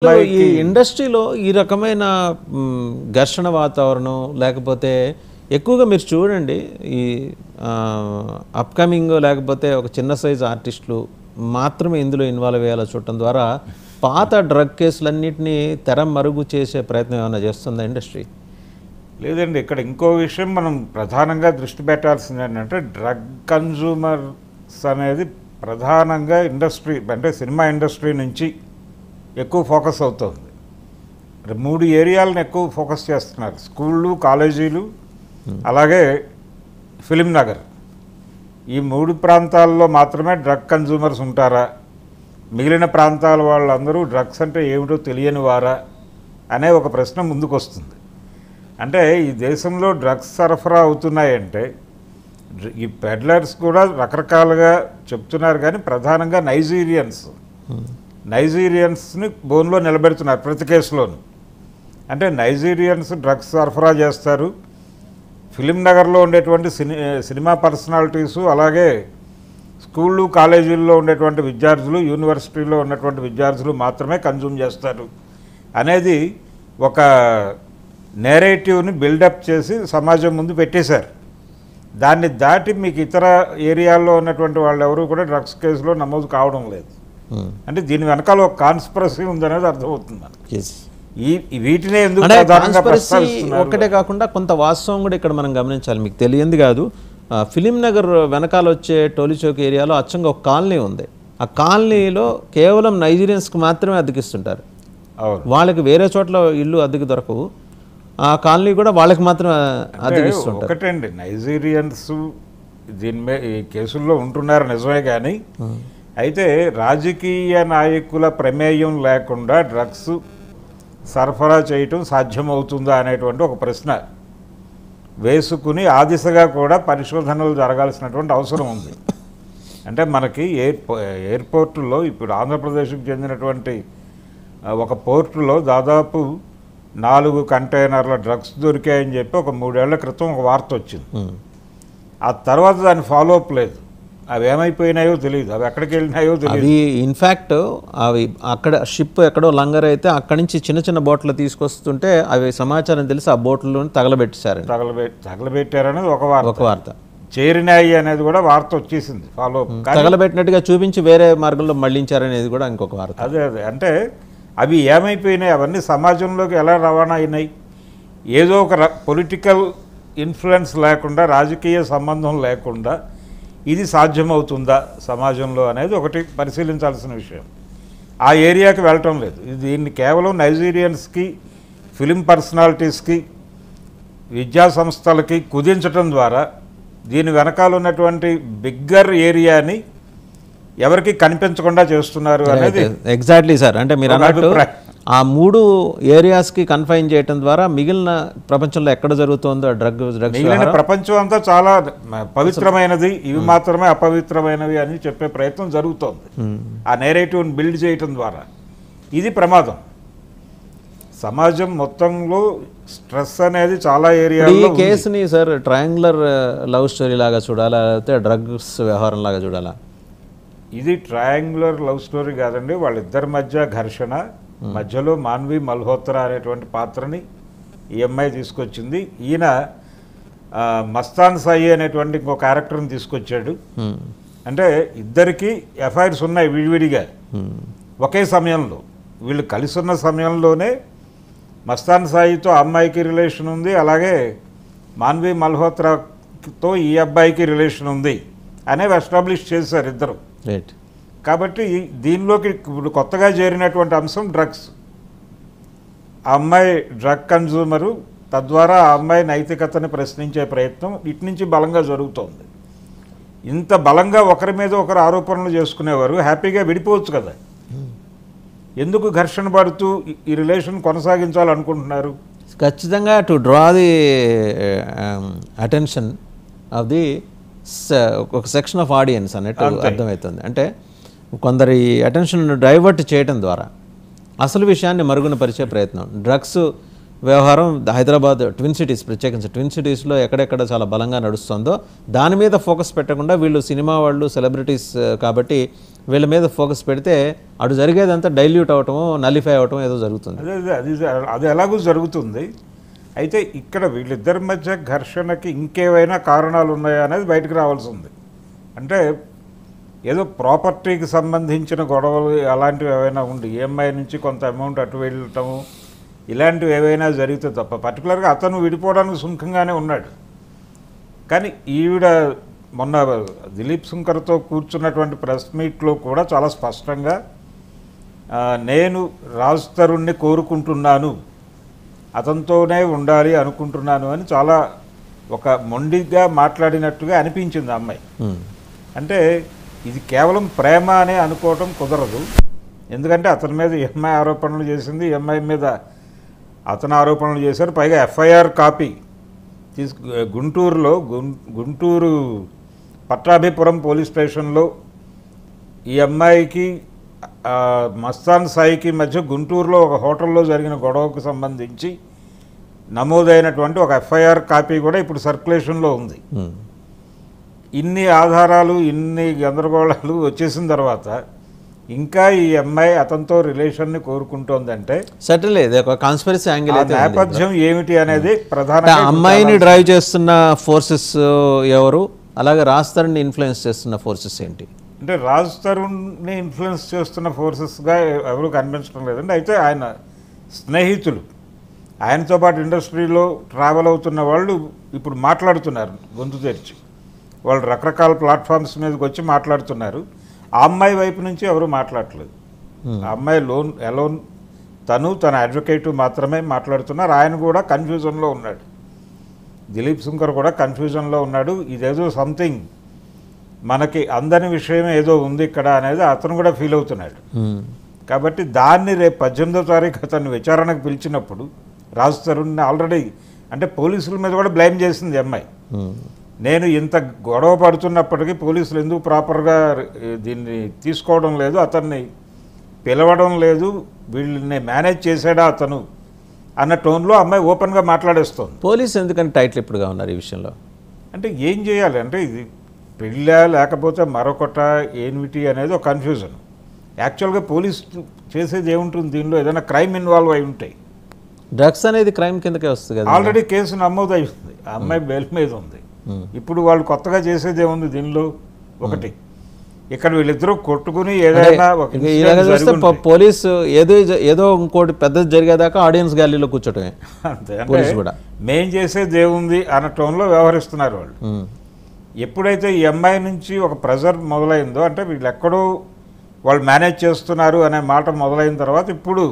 ఈ ఇండస్ట్రీలో ఈ రకమైన ఘర్షణ వాతావరణం లేకపోతే ఎక్కువగా మీరు చూడండి ఈ అప్కమింగ్ లేకపోతే ఒక చిన్న సైజ్ ఆర్టిస్టులు మాత్రమే ఇందులో ఇన్వాల్వ్ అయ్యేలా చూడటం ద్వారా పాత డ్రగ్ కేసులన్నింటినీ తెర మరుగు చేసే ప్రయత్నం ఏమైనా చేస్తుందా ఇండస్ట్రీ? లేదండి, ఇక్కడ ఇంకో విషయం మనం ప్రధానంగా దృష్టి పెట్టాల్సింది ఏంటంటే డ్రగ్ కన్జ్యూమర్స్ అనేది ప్రధానంగా ఇండస్ట్రీ అంటే సినిమా ఇండస్ట్రీ నుంచి ఎక్కువ ఫోకస్ అవుతుంది. 3 ఏరియాలను ఎక్కువ ఫోకస్ చేస్తున్నారు: స్కూళ్ళు, కాలేజీలు, అలాగే ఫిలిం నగర్. ఈ 3 ప్రాంతాల్లో మాత్రమే డ్రగ్ కన్జ్యూమర్స్ ఉంటారా, మిగిలిన ప్రాంతాల వాళ్ళందరూ డ్రగ్స్ అంటే ఏమిటో తెలియని వారా అనే ఒక ప్రశ్న ముందుకు వస్తుంది. అంటే ఈ దేశంలో డ్రగ్స్ సరఫరా అవుతున్నాయంటే ఈ పెడ్లర్స్ కూడా రకరకాలుగా చెప్తున్నారు, కానీ ప్రధానంగా నైజీరియన్స్ని బోన్లో నిలబెడుతున్నారు ప్రతి కేసులోను. అంటే నైజీరియన్స్ డ్రగ్స్ సరఫరా చేస్తారు. ఫిలిం నగర్లో ఉండేటువంటి సినిమా పర్సనాలిటీసు, అలాగే స్కూళ్ళు, కాలేజీల్లో ఉండేటువంటి విద్యార్థులు, యూనివర్సిటీలో ఉన్నటువంటి విద్యార్థులు మాత్రమే కన్జ్యూమ్ చేస్తారు అనేది ఒక నేరేటివ్ని బిల్డప్ చేసి సమాజం ముందు పెట్టేశారు. దాన్ని దాటి మీకు ఇతర ఏరియాల్లో ఉన్నటువంటి వాళ్ళు ఎవరు కూడా డ్రగ్స్ కేసులో నమోదు కావడం లేదు. అంటే దీని వెనకాల ఒక కాన్స్పిరసీ ఉందనేది అర్థమవుతుంది. వీటినే ఎందుకు ఒక్కటే కాకుండా కొంత వాస్తవం కూడా ఇక్కడ మనం గమనించాలి. మీకు తెలియంది కాదు, ఫిలిం నగర్ వెనకాల వచ్చే టోలీచౌక్ ఏరియాలో అచ్చంగా ఒక కాలనీ ఉంది. ఆ కాలనీలో కేవలం నైజీరియన్స్కి మాత్రమే అద్దెకిస్తుంటారు. వాళ్ళకి వేరే చోట్ల ఇల్లు అద్దెకి దొరకవు. ఆ కాలనీ కూడా వాళ్ళకి మాత్రం అద్దెకిస్తుంటారు. ఒకటండి, నైజీరియన్స్ దీని మీద ఈ కేసుల్లో ఉంటున్నారు నిజమే, కానీ అయితే రాజకీయ నాయకుల ప్రమేయం లేకుండా డ్రగ్స్ సరఫరా చేయటం సాధ్యమవుతుందా అనేటువంటి ఒక ప్రశ్న వేసుకుని ఆ దిశగా కూడా పరిశోధనలు జరగాల్సినటువంటి అవసరం ఉంది. అంటే మనకి ఎయిర్పోర్టులో ఇప్పుడు ఆంధ్రప్రదేశ్కి చెందినటువంటి ఒక పోర్టులో దాదాపు 4 కంటైనర్ల డ్రగ్స్ దొరికాయని చెప్పి ఒక 3 ఏళ్ల క్రితం ఒక వార్త వచ్చింది. ఆ తర్వాత దాన్ని ఫాలో అప్ లేదు. అవి ఏమైపోయినాయో తెలియదు, అవి ఎక్కడికి వెళ్ళినాయో తెలియదు. అవి ఇన్ఫ్యాక్ట్ అవి అక్కడ షిప్ ఎక్కడో లంగర్ అయితే అక్కడి నుంచి చిన్న చిన్న బోట్లు తీసుకొస్తుంటే అవి సమాచారం తెలిసి ఆ బోట్లలో తగలబెట్టారనేది ఒక వార్త. చేరినాయి అనేది కూడా వార్త వచ్చేసింది. ఫాలో అప్ తగలబెట్టినట్టుగా చూపించి వేరే మార్గంలో మళ్లించారనేది కూడా ఇంకొక వార్త. అదే అంటే అవి ఏమైపోయినాయి, అవన్నీ సమాజంలోకి ఎలా రవాణా అయినాయి, ఏదో ఒక పొలిటికల్ ఇన్ఫ్లుయెన్స్ లేకుండా, రాజకీయ సంబంధం లేకుండా ఇది సాధ్యమవుతుందా సమాజంలో అనేది ఒకటి పరిశీలించాల్సిన విషయం. ఆ ఏరియాకి వెళ్ళటం లేదు. దీన్ని కేవలం నైజీరియన్స్కి, ఫిలిం పర్సనాలిటీస్కి, విద్యా సంస్థలకి కుదించటం ద్వారా దీని వెనకాల ఉన్నటువంటి బిగ్గర్ ఏరియాని ఎవరికి కనిపించకుండా చేస్తున్నారు అనేది ఎగ్జాక్ట్లీ సార్. అంటే మీరు అన్నట్టు ఆ 3 ఏరియాస్కి కన్ఫైన్ చేయడం ద్వారా మిగిలిన ప్రపంచంలో ఎక్కడ జరుగుతుందో మిగిలిన ప్రపంచం అంతా చాలా పవిత్రమైనది, ఇవి మాత్రమే అపవిత్రమైనవి అని చెప్పే ప్రయత్నం జరుగుతోంది. ఆ నేరేటివ్ని బిల్డ్ చేయటం ద్వారా ఇది ప్రమాదం. సమాజం మొత్తంలో స్ట్రెస్ అనేది చాలా ఏరియాలో. ఈ కేసుని సార్ ట్రయాంగులర్ లవ్ స్టోరీ లాగా చూడాలా, లేకపోతే డ్రగ్స్ వ్యవహారం లాగా చూడాలా? ఇది ట్రయాంగులర్ లవ్ స్టోరీ కాదండి. వాళ్ళిద్దరి మధ్య ఘర్షణ, మధ్యలో మాన్వి మల్హోత్రా అనేటువంటి పాత్రని ఈ అమ్మాయి తీసుకొచ్చింది. ఈయన మస్తాన్ సాయి అనేటువంటి ఇంకో క్యారెక్టర్ని తీసుకొచ్చాడు. అంటే ఇద్దరికి ఎఫ్ఐఆర్స్ ఉన్నాయి విడివిడిగా ఒకే సమయంలో. వీళ్ళు కలిసి ఉన్న సమయంలోనే మస్తాన్ సాయితో అమ్మాయికి రిలేషన్ ఉంది, అలాగే మాన్వి మల్హోత్రాతో ఈ అబ్బాయికి రిలేషన్ ఉంది అనేవి ఎస్టాబ్లిష్ చేశారు ఇద్దరు. కాబట్టి దీనిలోకి ఇప్పుడు కొత్తగా చేరినటువంటి అంశం డ్రగ్స్. ఆ అమ్మాయి డ్రగ్ కన్జ్యూమరు, తద్వారా ఆ అమ్మాయి నైతికతని ప్రశ్నించే ప్రయత్నం ఇటు నుంచి బలంగా జరుగుతోంది. ఇంత బలంగా ఒకరి మీద ఒకరు ఆరోపణలు చేసుకునేవారు హ్యాపీగా విడిపోవచ్చు కదా, ఎందుకు ఘర్షణ పడుతూ ఈ రిలేషన్ కొనసాగించాలనుకుంటున్నారు? ఖచ్చితంగా to draw the attention of the ఒక సెక్షన్ ఆఫ్ ఆడియన్స్ అన్నట్టు అర్థమవుతుంది. అంటే కొందరి అటెన్షన్ డైవర్ట్ చేయడం ద్వారా అసలు విషయాన్ని మరుగున పరిచే ప్రయత్నం. డ్రగ్స్ వ్యవహారం హైదరాబాద్ ట్విన్ సిటీస్, ప్రత్యేకించి ట్విన్ సిటీస్లో ఎక్కడెక్కడ చాలా బలంగా నడుస్తుందో దాని మీద ఫోకస్ పెట్టకుండా వీళ్ళు సినిమా వాళ్ళు, సెలబ్రిటీస్ కాబట్టి వీళ్ళ మీద ఫోకస్ పెడితే అటు జరిగేదంతా డైల్యూట్ అవటమో నలిఫై అవటమో ఏదో జరుగుతుంది. అది ఎలాగూ జరుగుతుంది. అయితే ఇక్కడ వీళ్ళిద్దరి మధ్య ఘర్షణకి ఇంకేవైనా కారణాలు ఉన్నాయా అనేది బయటకు రావాల్సి ఉంది. అంటే ఏదో ప్రాపర్టీకి సంబంధించిన గొడవలు అలాంటివి ఏవైనా ఉండి ఈఎంఐ నుంచి కొంత అమౌంట్ అటు వెళ్ళటము ఇలాంటివి ఏవైనా జరిగితే తప్ప, పర్టికులర్గా అతను విడిపోవడానికి సుముఖంగానే ఉన్నాడు. కానీ ఈవిడ మొన్న దిలీప్ శంకర్తో కూర్చున్నటువంటి ప్రెస్ మీట్లో కూడా చాలా స్పష్టంగా నేను రాజ్ తరుణ్ని కోరుకుంటున్నాను, అతనితోనే ఉండాలి అనుకుంటున్నాను అని చాలా ఒక మొండిగా మాట్లాడినట్టుగా అనిపించింది ఆ అమ్మాయి. అంటే ఇది కేవలం ప్రేమ అనే అనుకోవటం కుదరదు. ఎందుకంటే అతని మీద ఎంఐ ఆరోపణలు చేసింది, ఎంఐ మీద అతను ఆరోపణలు చేశారు. పైగా ఎఫ్ఐఆర్ కాపీ గుంటూరులో గుంటూరు పట్టాభిపురం పోలీస్ స్టేషన్లో ఈ అమ్మాయికి మస్తాన్ సాయికి మధ్య గుంటూరులో ఒక హోటల్లో జరిగిన గొడవకు సంబంధించి నమోదైనటువంటి ఒక ఎఫ్ఐఆర్ కాపీ కూడా ఇప్పుడు సర్క్యులేషన్లో ఉంది. ఇన్ని ఆధారాలు ఇన్ని గందరగోళాలు వచ్చేసిన తర్వాత ఇంకా ఈ అమ్మాయి అతనితో రిలేషన్ని కోరుకుంటోందంటే సర్టన్లీ ఒక కాన్స్పిరసీ యాంగిల్ అయితే నేపథ్యం ఏమిటి అనేది ప్రధాన. అమ్మాయిని డ్రైవ్ చేస్తున్న ఫోర్సెస్ ఎవరు, అలాగే రాజ్ తరుణ్ని ఇన్ఫ్లుయెన్స్ చేస్తున్న ఫోర్సెస్ ఏంటి? అంటే రాజ్ తరుణ్ని ఇన్ఫ్లుయెన్స్ చేస్తున్న ఫోర్సెస్గా ఎవరు కనిపించడం లేదండి. అయితే ఆయన స్నేహితులు, ఆయనతో పాటు ఇండస్ట్రీలో ట్రావెల్ అవుతున్న వాళ్ళు ఇప్పుడు మాట్లాడుతున్నారు గొంతు తెరిచి. వాళ్ళు రకరకాల ప్లాట్ఫామ్స్ మీదకి వచ్చి మాట్లాడుతున్నారు. ఆ అమ్మాయి వైపు నుంచి ఎవరు మాట్లాడట్లేదు. ఆ అమ్మాయి ఎలోన్ తన అడ్వకేటు మాత్రమే మాట్లాడుతున్నారు. ఆయన కూడా కన్ఫ్యూజన్లో ఉన్నాడు. దిలీప్ శంకర్ కూడా కన్ఫ్యూజన్లో ఉన్నాడు. ఇదేదో సంథింగ్ మనకి అందని విషయం ఏదో ఉంది ఇక్కడ అనేది అతను కూడా ఫీల్ అవుతున్నాడు. కాబట్టి దాన్ని రేపు 18వ తారీఖు అతన్ని విచారణకు పిలిచినప్పుడు రాజ్ తరుణ్ని ఆల్రెడీ అంటే పోలీసుల మీద కూడా బ్లేమ్ చేసింది అమ్మాయి. నేను ఇంత గొడవ పడుతున్నప్పటికీ పోలీసులు ఎందుకు ప్రాపర్గా దీన్ని తీసుకోవడం లేదు, అతన్ని పిలవడం లేదు, వీళ్ళని మేనేజ్ చేశాడా అతను అన్న టోన్లో అమ్మాయి ఓపెన్గా మాట్లాడేస్తుంది. పోలీసు ఎందుకంటే టైటిల్ ఇప్పుడుగా ఉన్నారు ఈ విషయంలో? అంటే ఏం చేయాలి అంటే ఇది పెళ్ళా లేకపోతే మరొకట ఏమిటి అనేది ఒక కన్ఫ్యూజన్. యాక్చువల్గా పోలీసు చేసేది ఏముంటుంది దీనిలో? ఏదైనా క్రైమ్ ఇన్వాల్వ్ అయి ఉంటాయి. డ్రగ్స్ అనేది క్రైమ్ కిందకే వస్తుంది కదా. ఆల్రెడీ కేసు నమోదు అయింది, ఆ అమ్మాయి బెయిల్ మీద ఉంది. ఇప్పుడు వాళ్ళు కొత్తగా చేసేది ఏముంది దీనిలో? ఒకటి ఇక్కడ వీళ్ళిద్దరూ కొట్టుకుని ఏదైనా పోలీసు ఏదో ఇంకోటి పెద్దది జరిగేదాకా ఆడియన్స్ గ్యాలరీలో కూర్చోటమే అంతే. అంటే మేం చేసేది ఏముంది అన్న టోన్లో వ్యవహరిస్తున్నారు వాళ్ళు. ఎప్పుడైతే ఈ అమ్మాయి నుంచి ఒక ప్రెజర్ మొదలైందో అంటే వీళ్ళు ఎక్కడో వాళ్ళు మేనేజ్ చేస్తున్నారు అనే మాట మొదలైన తర్వాత ఇప్పుడు